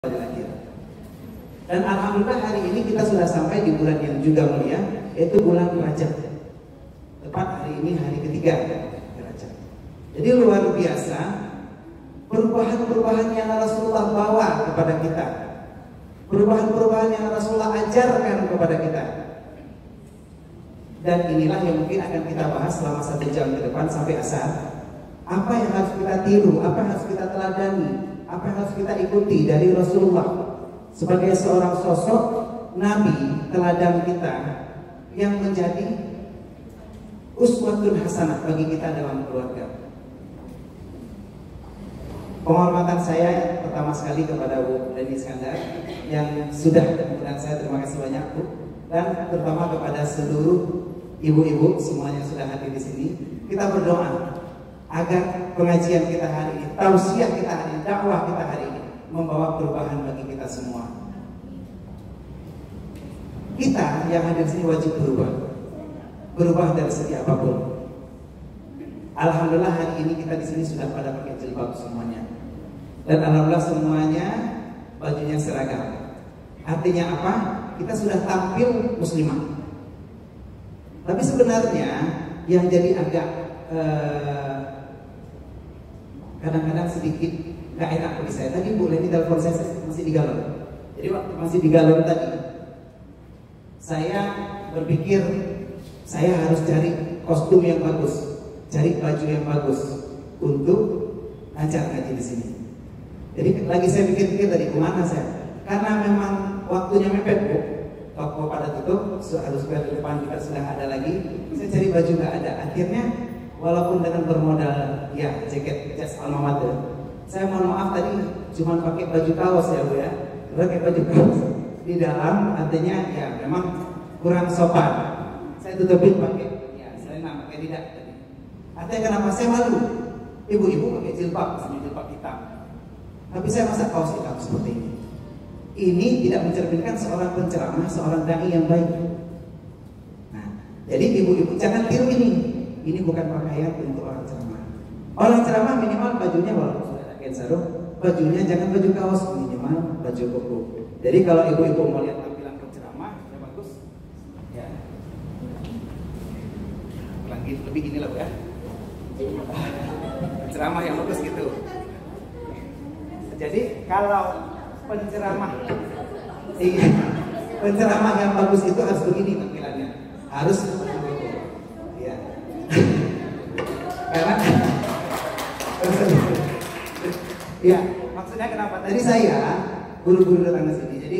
Akhir. Dan alhamdulillah hari ini kita sudah sampai di bulan yang juga mulia, yaitu bulan Rajab. Tepat hari ini hari ketiga Rajab. Jadi luar biasa perubahan-perubahan yang Rasulullah bawa kepada kita, perubahan-perubahan yang Rasulullah ajarkan kepada kita. Dan inilah yang mungkin akan kita bahas selama 1 jam ke depan sampai asar. Apa yang harus kita tiru, apa yang harus kita teladani, apa yang harus kita ikuti dari Rasulullah sebagai seorang sosok Nabi teladan kita yang menjadi uswatun hasanah bagi kita dalam keluarga. Penghormatan saya pertama sekali kepada Bu Leni Iskandar yang sudah mengundang saya, terima kasih banyak Bu, dan terutama kepada seluruh ibu-ibu semuanya yang sudah hadir di sini. Kita berdoa agar pengajian kita hari ini, tausiah kita hari ini, dakwah kita hari ini membawa perubahan bagi kita semua. Kita yang hadir di sini wajib berubah dari segi apapun. Alhamdulillah hari ini kita di sini sudah pada pakai jilbab semuanya, dan alhamdulillah semuanya bajunya seragam. Artinya apa? Kita sudah tampil muslimah. Tapi sebenarnya yang jadi agak kadang-kadang sedikit gak enak bagi saya. Tadi Bu Leni telepon saya masih di galon. Jadi waktu masih di galon tadi, saya berpikir saya harus cari kostum yang bagus, cari baju yang bagus untuk ngajar ngaji di sini. Jadi lagi saya pikir-pikir tadi kemana saya? Karena memang waktunya mepet Bu. Toko pada tutup, harus ke depan juga sudah ada lagi. Saya cari baju gak ada. Akhirnya walaupun dengan bermodal ya jaket jas alma mater, saya mohon maaf tadi cuma pakai baju kaos ya Bu ya, pakai baju kaos di dalam, artinya ya memang kurang sopan. Saya tutupin pakai ya selena, pakai tidak tadi. Artinya kenapa saya malu? Ibu-ibu pakai jilbab, sama jilbab hitam, tapi saya masa kaos hitam seperti ini. Ini tidak mencerminkan seorang penceramah, seorang dai yang baik. Nah, jadi ibu-ibu jangan tiru ini. Ini bukan pakaian untuk orang ceramah. Orang ceramah minimal bajunya walaupun sudah ada kain sarung, bajunya jangan baju kaos, minimal baju koko. Jadi kalau ibu-ibu mau lihat tampilan penceramah yang bagus, ya lagi lebih gini lah Bu ya. Penceramah yang bagus gitu. Jadi kalau penceramah penceramah yang bagus itu harus begini tampilannya, harus ya. Karena ya maksudnya kenapa tadi saya buru-buru datang ke sini. Jadi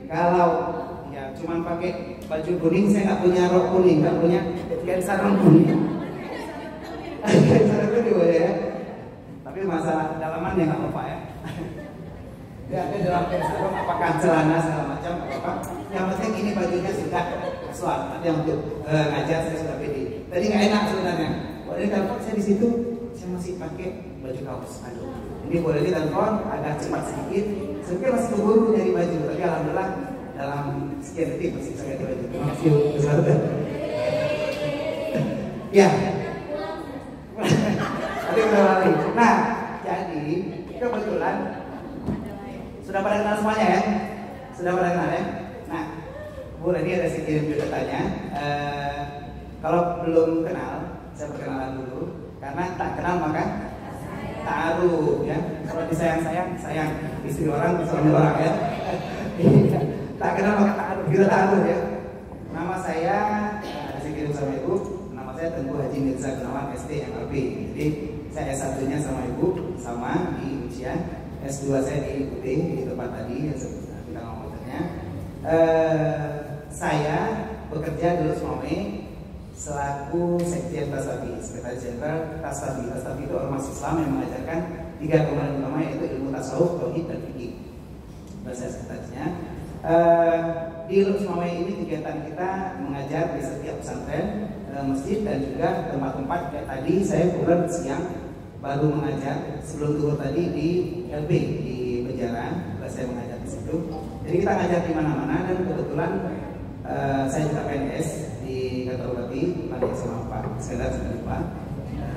kalau ya cuman pakai baju kuning, saya nggak punya rok kuning, nggak punya kain sarung kuning. Kain sarung kuning ya. Tapi masalah dalaman ya nggak apa-apa ya. Ya ada dalam kain sarung, apakah celana segala macam apa-apa. Yang penting ini bajunya sudah kasual. Nanti untuk ngajar saya sudah pede. Tadi nggak enak sebenarnya. Boleh telepon saya di situ, saya masih pakai baju kaos. Aduh, ini boleh ditelepon agak cepat sedikit. Sebenarnya masih keburu nyari baju, tapi alhamdulillah dalam sekian detik masih saya ganti baju. Terima kasih besar. Ya. Tadi udah lari. Nah, jadi kebetulan sudah pada kenal semuanya ya? Sudah pada kenal ya? Nah, Bu Leni ada sedikit bertanya. Kalau belum kenal, saya perkenalan dulu. Karena tak kenal maka taruh ya. Kalau disayang-sayang, sayang istri orang, suami orang ya. Tak kenal maka taruh, kita taruh ya. Nama saya sedikit sama Ibu. Nama saya Tengku Haji Mirza Gunawan SD MLB. Jadi saya S1-nya sama Ibu, sama di ujian. S2 saya di UD di tempat tadi yang kita ngomongnya. Saya bekerja dulu selama selaku Sekjen Tasawuf, Sekretaris Jenderal Tasawuf. Tasawuf itu ormas Islam yang mengajarkan 3 komponen utama, yaitu ilmu tasawuf, tauhid, dan fikih. Bahasa sekretarisnya. Di Lubs Mawai ini kegiatan kita mengajar di setiap pesantren, masjid, dan juga tempat-tempat. Tadi saya kebetulan siang baru mengajar sebelum duhur tadi di LB di Penjara, saya mengajar di situ. Jadi kita ngajar di mana-mana, dan kebetulan saya juga PNS di kantor Bupati, lagi sama Pak Iskandar juga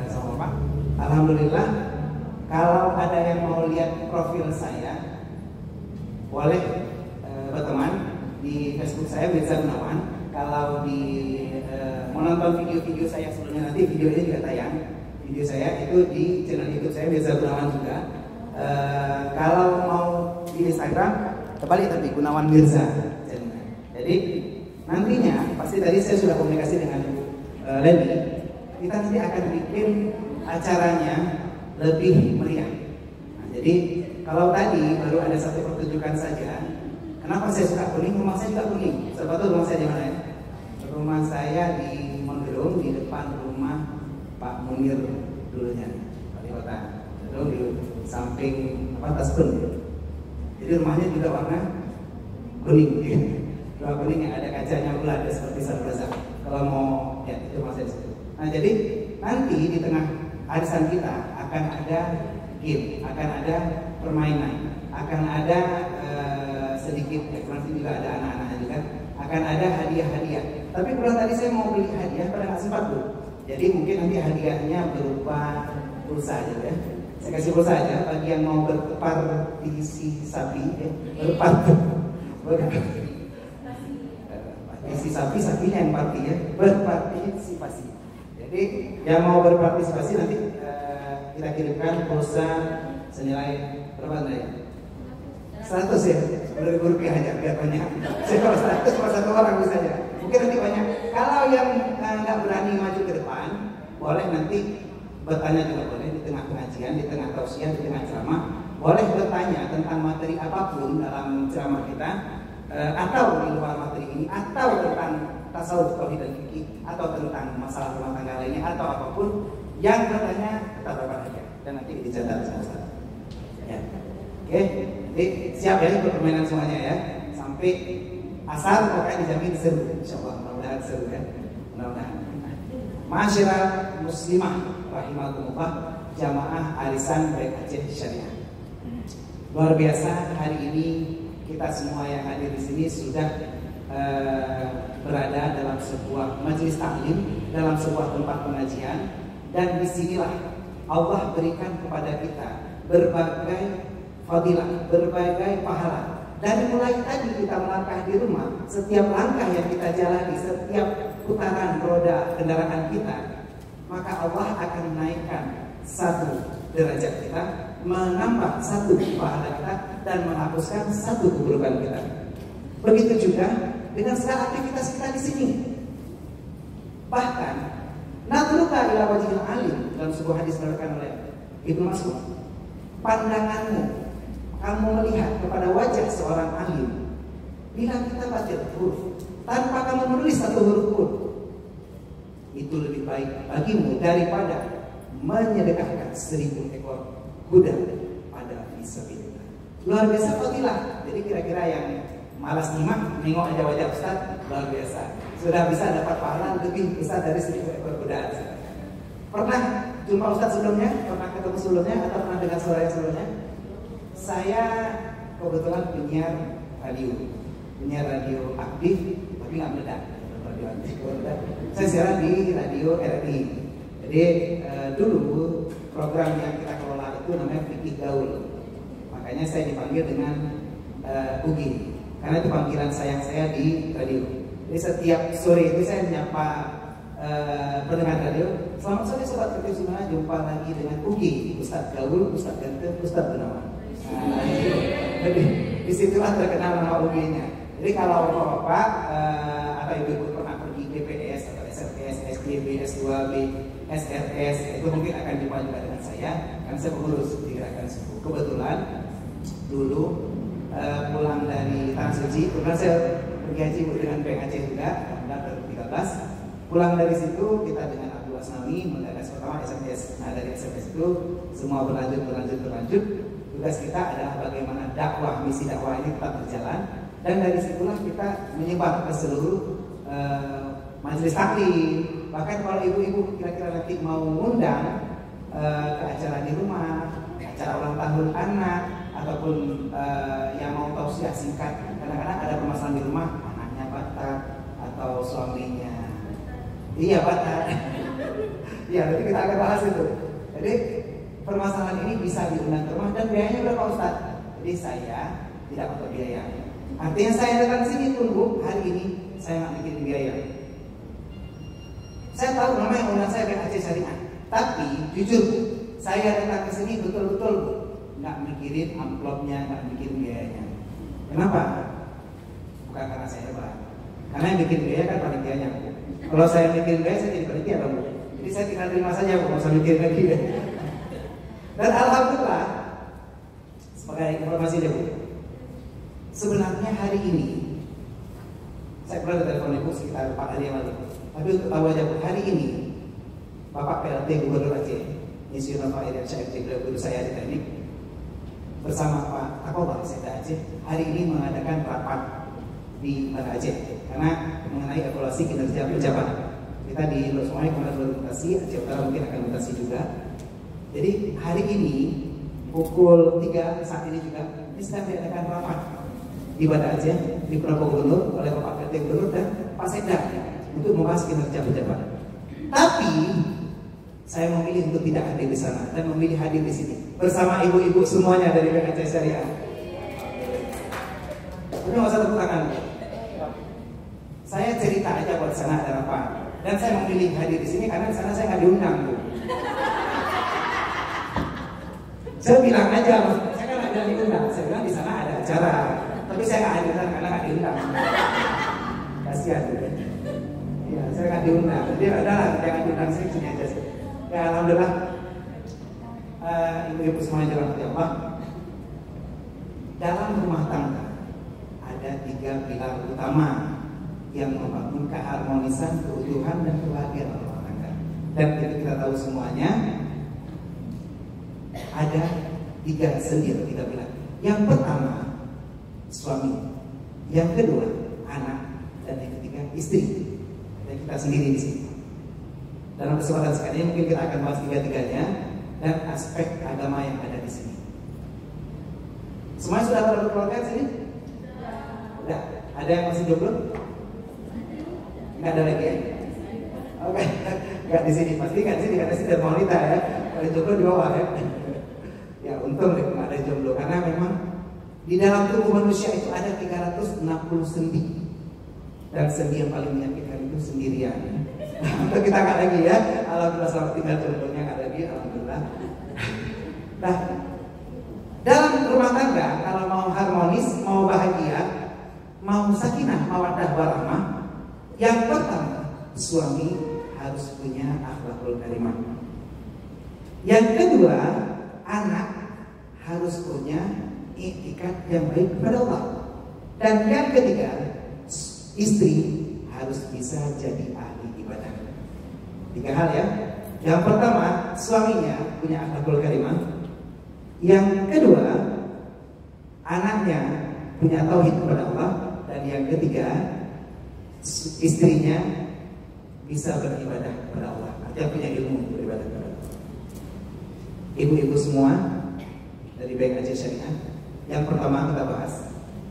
sama Pak. Alhamdulillah, kalau ada yang mau lihat profil saya, boleh berteman di Facebook saya Mirza Gunawan. Kalau di mau nonton video-video saya sebelumnya, nanti video ini juga tayang. Video saya itu di channel YouTube saya Mirza Gunawan juga. Kalau mau di Instagram kembali tapi Gunawan Mirza. Jadi nantinya pasti tadi saya sudah komunikasi dengan Lenny. Kita nanti akan bikin acaranya lebih meriah. Nah, jadi kalau tadi baru ada satu pertunjukan saja, kenapa saya suka kuning? Rumah saya juga kuning. Siapa tahu rumah saya di mana ya? Rumah saya di Mongerung, di depan rumah Pak Munir dulunya, Wali Kota. Lalu di samping Taspun. Jadi rumahnya juga warna kuning. Warna kuning yang ada kacanya bulat seperti sarbaza. Kalau mau ya itu rumah saya di situ. Nah jadi nanti di tengah arisan kita akan ada game, akan ada permainan, akan ada sedikit nanti juga ada anak-anaknya juga, akan ada hadiah-hadiah. Tapi kalau tadi saya mau beli hadiah pada nggak sempat Bu. Jadi mungkin nanti hadiahnya berupa pulsa aja ya. Saya kasih pulsa aja bagi yang mau berpartisipasi sapinya yang parti ya, berpartisipasi. Jadi yang mau berpartisipasi nanti kita kirimkan pulsa senilai berapa ya? 100 ya, 10.000 rupiah aja biar banyak. Saya kalau 100 cuma satu orang bisa aja. Mungkin nanti banyak. Kalau yang nggak berani maju ke depan, boleh nanti bertanya juga boleh di tengah pengajian, di tengah tausiah, di tengah ceramah. Boleh bertanya tentang materi apapun dalam ceramah kita, atau di luar materi ini, atau tentang tasawuf, tauhid dan fikih, atau tentang masalah rumah tangga lainnya, atau apapun yang bertanya kita dapat aja dan nanti dicatat sama-sama. Ya. Oke, jadi siap ya untuk permainan semuanya ya. Sampai asar pokoknya dijamin seru, insyaallah. Mudah-mudahan seru ya. Mudah-mudahan. Masyarakat muslimah rahimakumullah, jamaah arisan Baik Aceh Syariah. Luar biasa hari ini kita semua yang hadir di sini sudah berada dalam sebuah majelis taklim, dalam sebuah tempat pengajian, dan disinilah Allah berikan kepada kita berbagai fadilah, berbagai pahala. Dari mulai tadi kita melangkah di rumah, setiap langkah yang kita jalani, setiap putaran roda kendaraan kita, maka Allah akan menaikkan satu derajat kita, menambah satu pahala kita, dan menghapuskan satu keburukan kita. Begitu juga dengan segala aktivitas kita di sini. Bahkan nadruka ila wajhil alim, dalam sebuah hadis diriwayatkan oleh Ibnu Mas'ud, pandanganmu, kamu melihat kepada wajah seorang alim bila kita baca huruf tanpa kamu menulis satu huruf pun, itu lebih baik bagimu daripada menyedekahkan 1000 ekor kuda pada fisabilillah. Luar biasa fadilah. Jadi kira-kira yang malas nyimak, nengok aja wajah Ustaz, luar biasa. Sudah bisa dapat pahala lebih besar dari 1000 ekor kuda. Pernah jumpa Ustaz sebelumnya? Pernah ketemu sebelumnya? Atau pernah dengar suara yang sebelumnya? Saya kebetulan penyiar radio aktif, tapi nggak meledak. Radio aktif, saya siaran di radio RRI. Jadi dulu program yang kita kelola itu namanya Fikih Gaul. Makanya saya dipanggil dengan Ugi, karena itu panggilan sayang saya di radio. Jadi setiap sore itu saya menyapa pendengar radio. Selamat sore sobat kreatif semua, jumpa lagi dengan Ugi, Ustadz Gaul, Ustadz Ganteng, Ustadz Gunawan. Jadi disitulah terkenal nama UG-nya. Jadi kalau bapak atau ibu pernah pergi DPS atau SRPS, SDB, S2B, SRS, itu mungkin akan jumpa juga dengan saya, karena saya pengurus di Gerakan Suku. Kebetulan dulu pulang dari Tanah Suci, kemudian saya pergi haji dengan Baik Aceh juga tahun 2013. Pulang dari situ kita dengan Abdul Asnawi menggagas pertama SRS. Nah dari SRS itu semua berlanjut. Tugas kita adalah bagaimana dakwah, misi dakwah ini tetap berjalan, dan dari situlah kita menyebar ke seluruh majelis taklim. Bahkan kalau ibu-ibu kira-kira nanti mau ngundang ke acara di rumah, acara ulang tahun anak, ataupun yang mau tausiah singkat, kadang-kadang ada permasalahan di rumah, anaknya batal atau suaminya batal. Iya, nanti kita akan bahas itu. Jadi permasalahan ini bisa diundang ke rumah, dan biayanya berapa Ustaz? Jadi saya tidak pakai biaya. Artinya saya datang sini pun Bu, hari ini saya nggak mikirin biaya. Saya tahu namanya undang saya BAC Syariah, tapi jujur Bu, saya datang ke sini betul-betul Bu, nggak mikirin amplopnya, nggak mikirin biayanya. Kenapa? Bukan karena saya hebat, karena yang bikin biaya kan panitianya Bu. Kalau saya mikirin biaya, saya jadi panitia dong Bu. Jadi saya tinggal terima saja Bu, nggak usah mikirin lagi ya. Dan alhamdulillah, sebagai informasi deh Bu, sebenarnya hari ini saya pernah telepon Ibu sekitar 4 hari yang lalu. Tapi untuk tahu aja Bu, hari ini Bapak PLT Gubernur Aceh, Insinyur Nova Irian Syah beliau guru saya di teknik, bersama Pak Kapolres Sekda Aceh hari ini mengadakan rapat di Banda Aceh karena mengenai evaluasi kinerja pejabat. Kita di Luar Sungai kemarin baru mutasi, Aceh Utara mungkin akan mutasi juga. Jadi hari ini pukul 3 saat ini juga ini sedang diadakan rapat di Banda Aceh di Prabowo Gubernur oleh Bapak PLT Gubernur dan Pak Sekda untuk membahas kinerja pejabat. Tapi saya memilih untuk tidak hadir di sana dan memilih hadir di sini bersama ibu-ibu semuanya dari BAC Syariah. Ini nggak usah tepuk tangan. Saya cerita aja buat sana ada apa. Dan saya memilih hadir di sini karena di sana saya nggak diundang Bu. Saya bilang aja, saya kan nggak diundang. Saya bilang di sana ada acara, tapi saya nggak hadir karena nggak diundang. Kasihan Bu. Ya, saya nggak diundang. Jadi ada jangan diundang saya sini aja sih. Ya alhamdulillah, ibu-ibu semuanya dirahmati Allah. Dalam rumah tangga ada 3 pilar utama yang membangun keharmonisan, keutuhan dan kebahagiaan rumah tangga. Dan itu kita tahu semuanya ada 3 sendi atau 3 pilar. Yang pertama suami, yang kedua anak, dan yang ketiga istri. Dan kita sendiri di sini. Dalam kesempatan sekali ini mungkin kita akan bahas 3-tiganya dan aspek agama yang ada di sini. Semuanya sudah pada berkeluarga di sini? Sudah. Ada yang masih jomblo? Nggak ada lagi ya? Oke, nggak di sini. Pasti nggak di sini karena sini ada wanita ya. Kalau jomblo di bawah ya. Ya untung deh nggak ada jomblo karena memang di dalam tubuh manusia itu ada 360 sendi. Dan sendi yang paling menyakitkan itu sendirian. Untuk kita nggak lagi ya, alhamdulillah selamat tinggal jomblonya nggak lagi, alhamdulillah. Nah, dalam rumah tangga kalau mau harmonis, mau bahagia, mau sakinah, mawaddah warahmah, yang pertama suami harus punya akhlakul karimah. Yang kedua, anak harus punya iktikad yang baik kepada Allah. Dan yang ketiga, istri harus bisa jadi ahli ibadah. 3 hal ya. Yang pertama, suaminya punya akhlakul karimah. Yang kedua, anaknya punya tauhid kepada Allah. Dan yang ketiga, istrinya bisa beribadah kepada Allah. Artinya punya ilmu beribadah kepada Allah. Ibu-ibu semua dari BAC Syariah, yang pertama kita bahas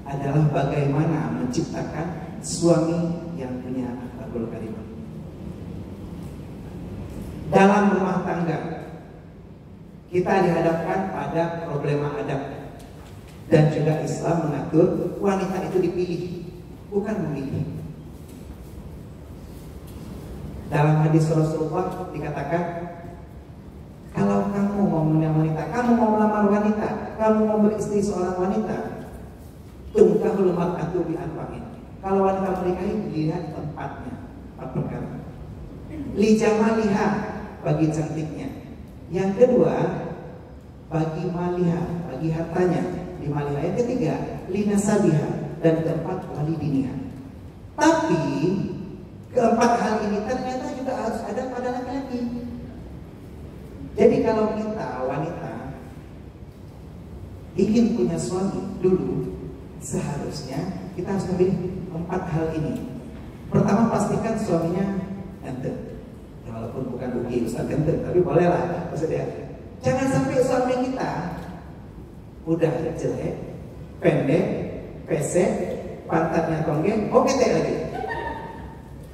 adalah bagaimana menciptakan suami yang punya akhlakul karimah. Dalam rumah tangga kita dihadapkan pada problema adab, dan juga Islam mengatur wanita itu dipilih, bukan memilih. Dalam hadis Rasulullah dikatakan, kalau kamu mau melamar wanita, kamu mau melamar wanita, kamu mau beristri seorang wanita, tungkahul mar'atu bi arba'in. Kalau wanita menikahi, dilihat tempatnya, 4 perkara. Li jamaliha, bagi cantiknya. Yang kedua, bagi maliha, bagi hartanya. Li maliha. Yang ketiga, li nasabiha, dan keempat, wali diniha. Tapi keempat hal ini ternyata juga harus ada pada laki-laki. Jadi kalau kita wanita ingin punya suami dulu, seharusnya kita harus memilih 4 hal ini. Pertama, pastikan suaminya ganteng. Ya, walaupun bukan Uki Ustaz ganteng, tapi bolehlah maksudnya. Jangan sampai suami kita udah jelek, pendek, pesek, pantatnya tonggeng, teh lagi,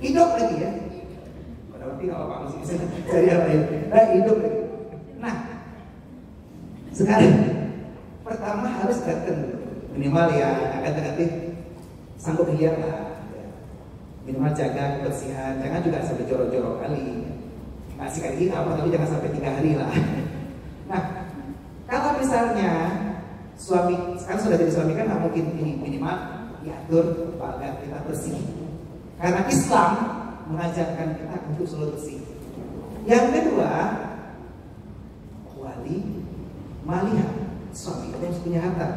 hidup lagi ya. Pada waktu nggak apa-apa masih bisa cari yang lain. Hidup lagi. Nah, sekarang pertama harus ganteng dulu. minimal ya agak sanggup lihat lah. Minimal jaga kebersihan, jangan juga sampai jorok-jorok kali. Nggak sikat gigi apa, tapi jangan sampai 3 hari lah. Nah, kalau misalnya suami, sekarang sudah jadi suami kan nggak mungkin ini, minimal diatur agar kita bersih. Karena Islam mengajarkan kita untuk selalu bersih. Yang kedua, wali malihat, suami kita harus punya harta.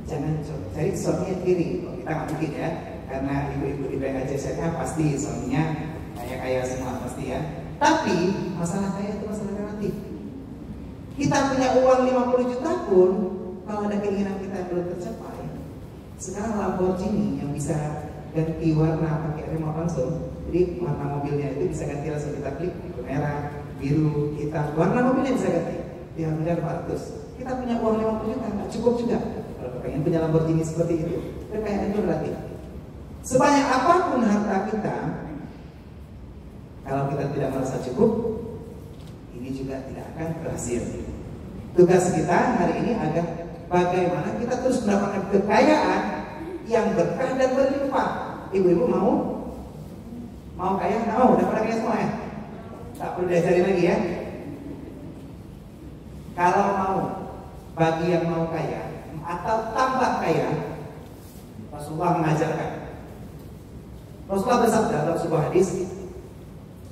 Jangan cari suaminya kiri, kita nggak mungkin ya. Karena ibu-ibu di BKJSN pasti suaminya kaya-kaya semua pasti ya. Tapi masalah kaya itu masalah relatif. Kita punya uang 50 juta pun, kalau ada keinginan kita yang belum tercapai, sekarang Lamborghini yang bisa ganti warna pakai remote langsung. Jadi warna mobilnya itu bisa ganti langsung, kita klik merah, biru, hitam. Warna mobilnya bisa ganti. Dia miliar 400. Kita punya uang 50 juta nggak cukup juga. Kalau pengen punya Lamborghini seperti itu, kekayaan itu relatif. Sebanyak apapun harta kita, kalau kita tidak merasa cukup, ini juga tidak akan berhasil. Tugas kita hari ini adalah bagaimana kita terus mendapatkan kekayaan yang berkah dan berlimpah. Ibu-ibu mau kaya? Mau, udah pada kaya semua ya? Tak perlu diajarin lagi ya. Kalau mau, bagi yang mau kaya atau tambah kaya, Rasulullah mengajarkan. Rasulullah bersabda dalam sebuah hadis,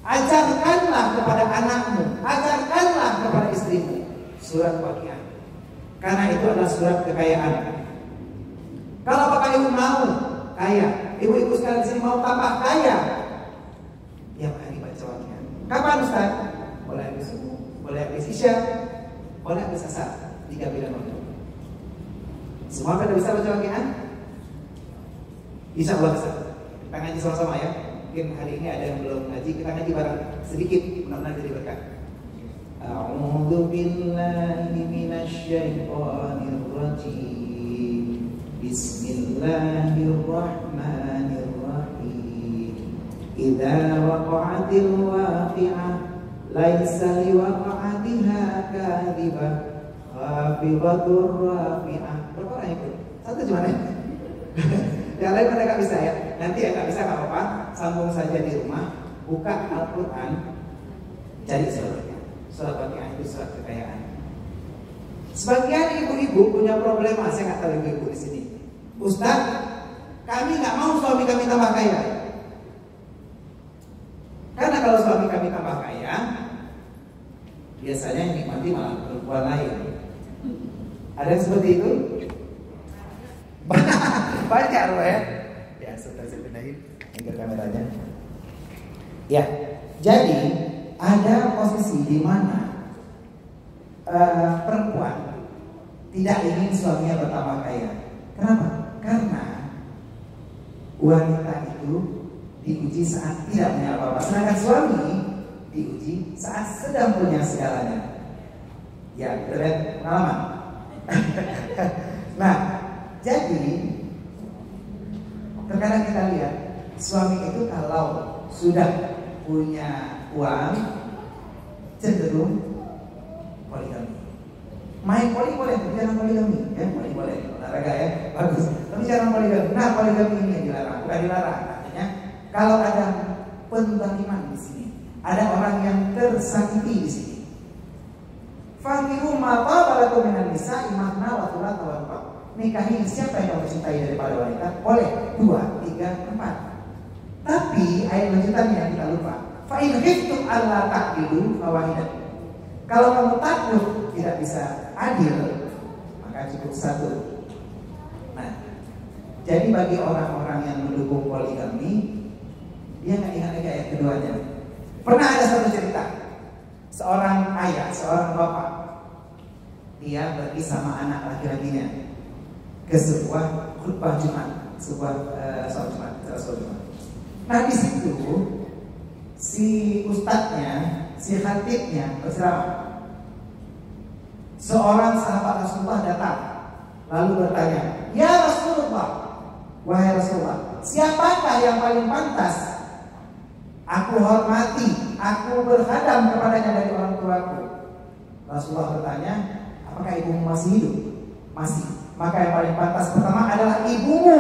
ajarkanlah kepada anakmu, ajarkanlah kepada istrimu surat Waqiah, karena itu adalah surat kekayaan. Kalau Bapak Ibu mau kaya, ibu-ibu sekalian di sini mau tambah kaya, tiap hari baca Waqiah. Kapan Ustaz? Boleh habis subuh, boleh habis isya, boleh habis asar, 3 pilihan waktu. Semua pada bisa baca Waqiah? Insya Allah bisa. Kita ngaji sama-sama ya. Mungkin hari ini ada yang belum ngaji, kita ngaji bareng sedikit, mudah-mudahan jadi berkah. A'udzu billahi minasyaitonir rajim. Bismillahirrahmanirrahim. Idza waqa'atil waqi'ah laisa liwaqa'atiha kadhibah khafidatur rafi'ah. Berapa orang itu? Satu cuma ya? Yang lain pada nggak bisa ya. Nanti ya nggak bisa nggak apa-apa, sambung saja di rumah, buka Al-Quran, cari suratnya. Surat Waqiah itu surat kekayaan. Sebagian ibu-ibu punya problema, saya nggak tahu ibu-ibu di sini. Ustaz, kami nggak mau suami kami tambah kaya. Karena kalau suami kami tambah kaya, biasanya yang nikmati malah perempuan lain. Ada yang seperti itu? Banyak loh ya. Ya, sebentar saya pindahin ke kameranya. Ya, jadi ada posisi di mana perempuan tidak ingin suaminya bertambah kaya. Kenapa? Karena wanita itu diuji saat tidak punya apa-apa, sedangkan suami diuji saat sedang punya segalanya. Ya, terlihat pengalaman. Nah, jadi terkadang kita lihat suami itu kalau sudah punya uang cenderung poligami. Main poli boleh, jangan poligami. Ya, poli boleh, olahraga ya, bagus. Tapi jangan poligami. Nah, poligami ini yang dilarang, bukan dilarang. Artinya kalau ada penzaliman di sini, ada orang yang tersakiti di sini. Fankihu ma tabalakum minan nisa'i matna wa thulatha wa ruba'. Nikahi siapa yang kamu cintai daripada wanita? Boleh 2, 3, 4. Tapi ayat lanjutannya kita lupa. Fa in khiftum alla ta'dilu fawahidah. Kalau kamu takut tidak bisa adil, maka cukup 1. Nah, jadi bagi orang-orang yang mendukung poligami, dia nggak ingat lagi ayat keduanya. Pernah ada satu cerita, seorang ayah, seorang bapak, dia pergi sama anak laki-lakinya ke sebuah khutbah Jumat, sebuah sholat Jumat. Nah, di situ si ustadznya, si khatibnya berceramah. Seorang sahabat Rasulullah datang lalu bertanya, "Ya Rasulullah, wahai Rasulullah, siapakah yang paling pantas aku hormati, aku berkhadam kepadanya dari orang tuaku?" Rasulullah bertanya, "Apakah ibumu masih hidup?" "Masih." maka yang paling pantas pertama adalah ibumu.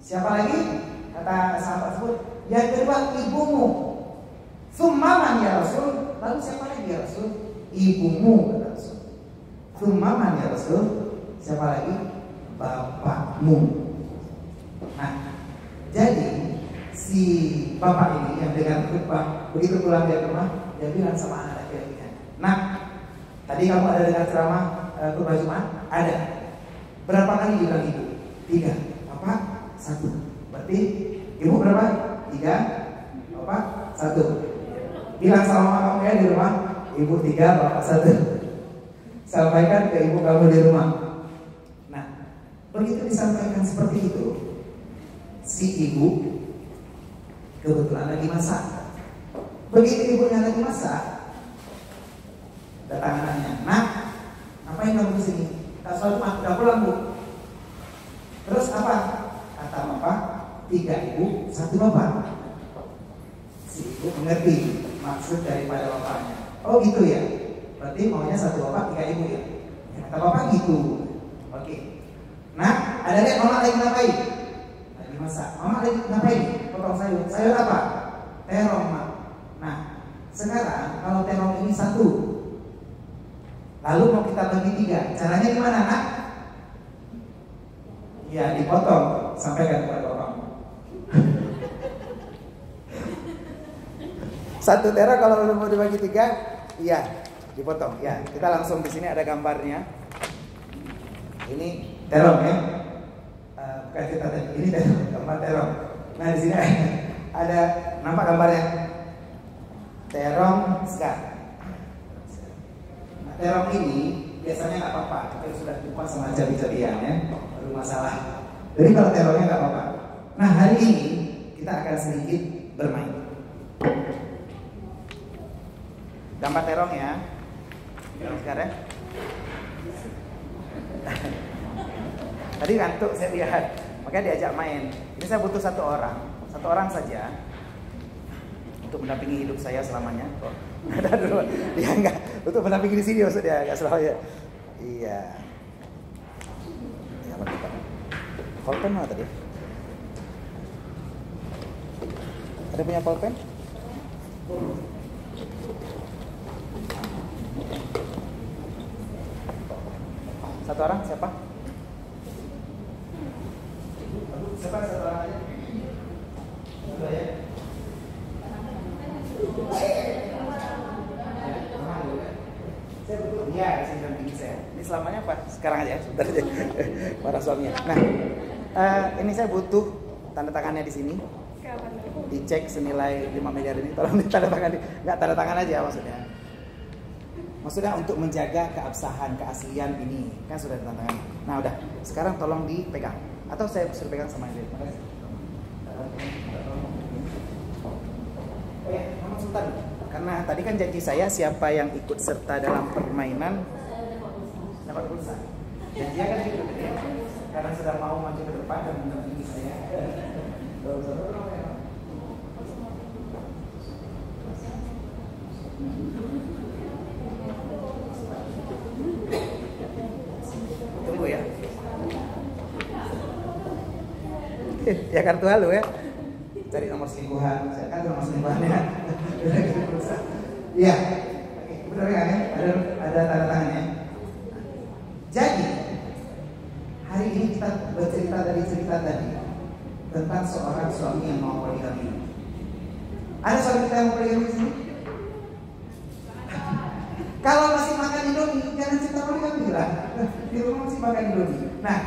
Siapa lagi? Kata sahabat tersebut. Yang kedua ibumu. Tsumma ya Rasul. Lalu siapa lagi ya Rasul? Ibumu kata Rasul. Tsumma ya Rasul. Siapa lagi? Bapakmu. Nah, jadi si bapak ini yang dengan khutbah begitu pulang dari rumah, dia bilang sama anak laki-lakinya, "Nak, tadi kamu ada dengar ceramah khutbah Jumat? Ada. Berapa kali dibilang ibu? 3. Bapak 1. Berarti ibu berapa? 3. Bapak 1. Bilang sama mama kamu ya di rumah, ibu 3, bapak 1. Sampaikan ke ibu kamu di rumah." Nah, begitu disampaikan seperti itu, si ibu kebetulan lagi masak. Begitu ibunya lagi masak, datang anaknya, "Nak, ngapain kamu di sini? Tak sholat Jumat, udah pulang bu." Terus apa? Kata bapak, 3 ibu, 1 bapak. Si ibu mengerti maksud daripada bapaknya. Oh gitu ya. Berarti maunya 1 bapak, 3 ibu ya. Kata bapak gitu. Oke. Nah, ada lihat mama lagi ngapain? Lagi masak. Mama lagi ngapain? Potong sayur. Sayur apa? Terong, mak. Nah, sekarang kalau terong ini 1, lalu mau kita bagi 3, caranya gimana, nak? Ya, dipotong. Sampaikan kepada bapakmu. 1 terong kalau mau dibagi 3, iya, dipotong. Ya, kita langsung di sini ada gambarnya. Ini terong ya. Bukan kita tadi, ini terong, gambar terong. Nah, di sini ada nampak gambarnya. Terong sekar. Nah, terong ini biasanya nggak apa-apa, kita sudah kupas sama cabai-cabian ya, baru masalah. Jadi kalau terongnya nggak apa-apa. Nah, hari ini kita akan sedikit bermain. Gambar terong ya. Terong sekar ya. Tadi ngantuk saya lihat, makanya diajak main. Ini saya butuh 1 orang, 1 orang saja untuk mendampingi hidup saya selamanya. Oh, ada dulu. Ya enggak, untuk mendampingi di sini maksudnya, enggak selamanya. Iya. Ya, mantap. Pulpen mana tadi? Ada punya pulpen? Satu orang siapa? Siapa 1 orang aja? Udah ya. Saya betul. Iya, saya dampingi saya. Ini selamanya apa? Sekarang aja, sebentar aja. Para suaminya. Nah, ini saya butuh tanda tangannya di sini. Dicek senilai 5 miliar ini. Tolong ditanda tangan. Enggak tanda tangan aja maksudnya. Maksudnya untuk menjaga keabsahan, keaslian ini kan sudah ditanda tangan. Nah, udah. Sekarang tolong dipegang. Atau saya suruh pegang sama dia. Makasih. Oh ya, Mama Sultan. Karena tadi kan janji saya siapa yang ikut serta dalam permainan dapat pulsa. Janjinya kan gitu ya. Karena sudah mau maju ke depan dan mendampingi saya. Tunggu ya. Ya kartu halo ya. Cari nomor selingkuhan. Saya kan nomor selingkuhannya. Iya. Oke, benar kan ya? Ada tanda tangannya. Jadi hari ini kita bercerita dari cerita tadi tentang seorang suami yang mau poligami. Ada suami kita yang mau poligami di sini? Kalau masih makan Indomie, jangan cerita poligami lah. Di rumah masih makan Indomie. Nah,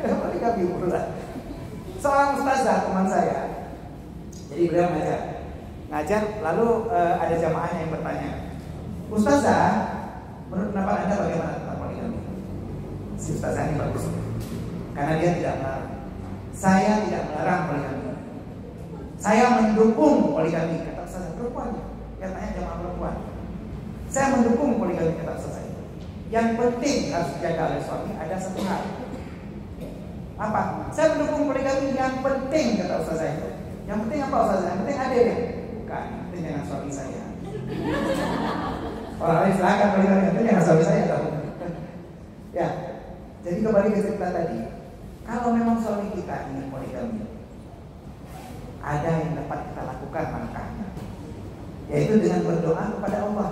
poligami pula. Seorang ustazah teman saya, jadi beliau ngajar, lalu ada jamaahnya yang bertanya, "Ustazah, menurut pendapat Anda bagaimana tentang poligami?" Si ustazah ini bagus, karena dia tidak melarang. Saya tidak melarang poligami. Saya mendukung poligami, kata ustazah. Perempuan, yang tanya jamaah perempuan. Saya mendukung poligami, kata ustazah. Yang penting harus dijaga oleh suami ada 1 hal. Apa? Saya mendukung poligami, yang penting kata ustazah itu. Yang penting apa ustazah? Yang penting ada ya? Bukan, yang penting dengan suami saya. Orang lain silakan balik itu jangan suami saya dong. Ya, jadi kembali ke cerita tadi. Kalau memang suami kita ini poligami, ada yang dapat kita lakukan langkahnya, yaitu dengan berdoa kepada Allah.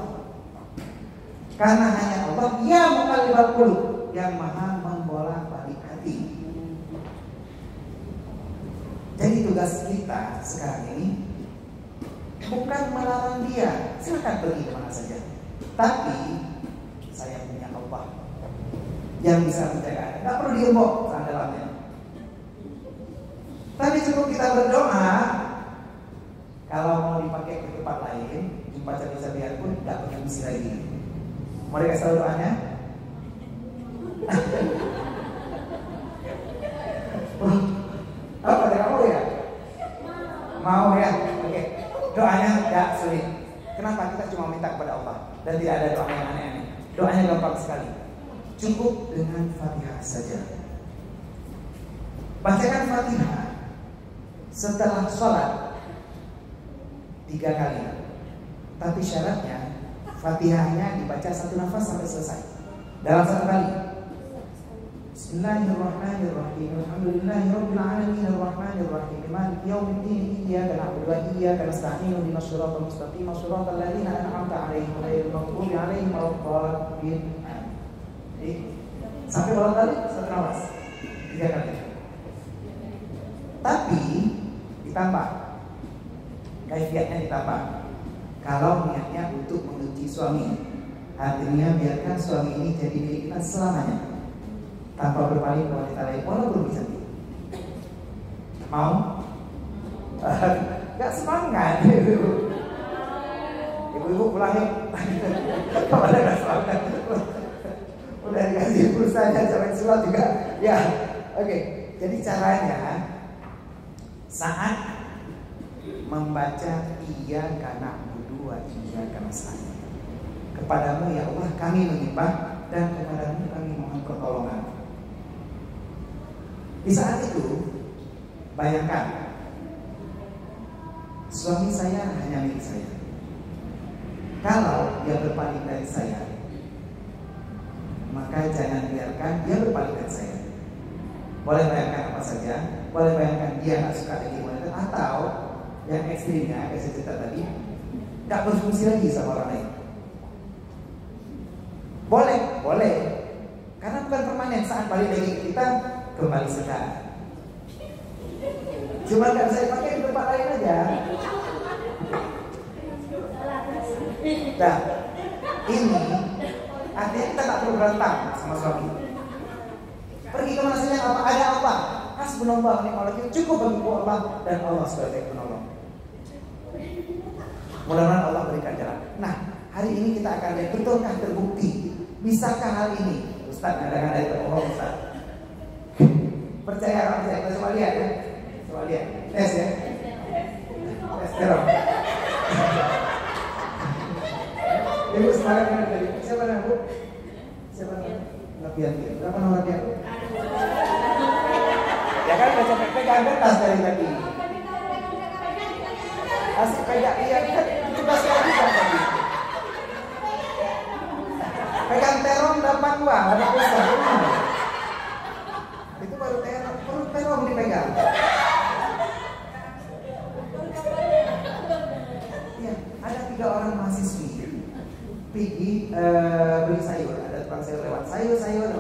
Karena hanya Allah yang muqallibal qulub, yang maha membolak-balik hati. Jadi tugas kita sekarang ini bukan melarang dia, silakan pergi kemana saja. Tapi saya punya Allah yang bisa menjaga. Tidak perlu diembok saat dalamnya. Tapi cukup kita berdoa. Kalau mau dipakai ke tempat lain, jumpa cabai-cabian pun tidak punya misi lagi. Mau dikasih tahu doanya? Apa tidak mau ya? Mau ya? Oke. Doanya tidak sulit. Kenapa? Kita cuma minta kepada Allah dan tidak ada doa yang aneh-aneh. Doanya gampang sekali. Cukup dengan Fatihah saja. Bacakan Fatihah setelah sholat 3 kali. Tapi syaratnya Fatihahnya dibaca satu nafas sampai selesai dalam 1 kali. Bismillahirrahmanirrahim. Alhamdulillahirabbil alamin arrahmanirrahim maliki yaumiddin iyyaka na'budu wa iyyaka nasta'in ihdinas siratal mustaqim siratal ladzina an'amta 'alaihim ghairil maghdubi 'alaihim waladdallin. Sampai berapa kali? 1 nafas 3 kali. Tapi ditambah, kaifiatnya ditambah. Kalau niatnya untuk mengunci suami, artinya biarkan suami ini jadi milik kita selamanya, tanpa berpaling ke wanita lain, walaupun bisa. Mau? Gak semangat ibu-ibu pulang yuk. Kamu ada gak semangat? Udah dikasih pulsanya sampai surat juga. Ya, oke. Jadi caranya saat membaca iyyaka na'budu wa iyyaka nasta'in, kepadamu ya Allah kami menyembah dan kepadamu kami mohon pertolongan. Di saat itu bayangkan suami saya hanya milik saya. Kalau dia berpaling dari saya, maka jangan biarkan dia berpaling dari saya. Boleh bayangkan apa saja, boleh bayangkan dia nggak suka lagi wanita, atau yang ekstrimnya kayak saya cerita tadi, nggak berfungsi lagi sama orang lain. Boleh, karena bukan permanen. Saat balik lagi ke kita kembali sedar. Cuma nggak bisa dipakai di tempat lain aja. Nah, ini artinya kita tak perlu berantem sama suami. Pergi ke mana saja, apa ada apa? Hasbunallah wa ni'mal wakil, cukup bagi Allah dan Allah sebagai penolong. Mudah-mudahan Allah berikan jalan. Nah, hari ini kita akan lihat betulkah terbukti, bisakah hal ini? Ustaz kadang-kadang dari penolong Ustaz. Percaya apa percaya? Kita coba lihat ya. Coba lihat. Tes ya. Tes terong. Ibu semangat kan tadi. Siapa nama Bu? Siapa nama? Nabian dia. Berapa nomor dia? Ya kan udah sampai pegang kertas dari tadi. Asik pegang iya kan 17 kali kan tadi. Pegang terong dapat uang, ada pulsa. Itu baru terong dipegang. Iya, ada 3 orang mahasiswi pergi beli sayur, ada tukang sayur lewat, sayur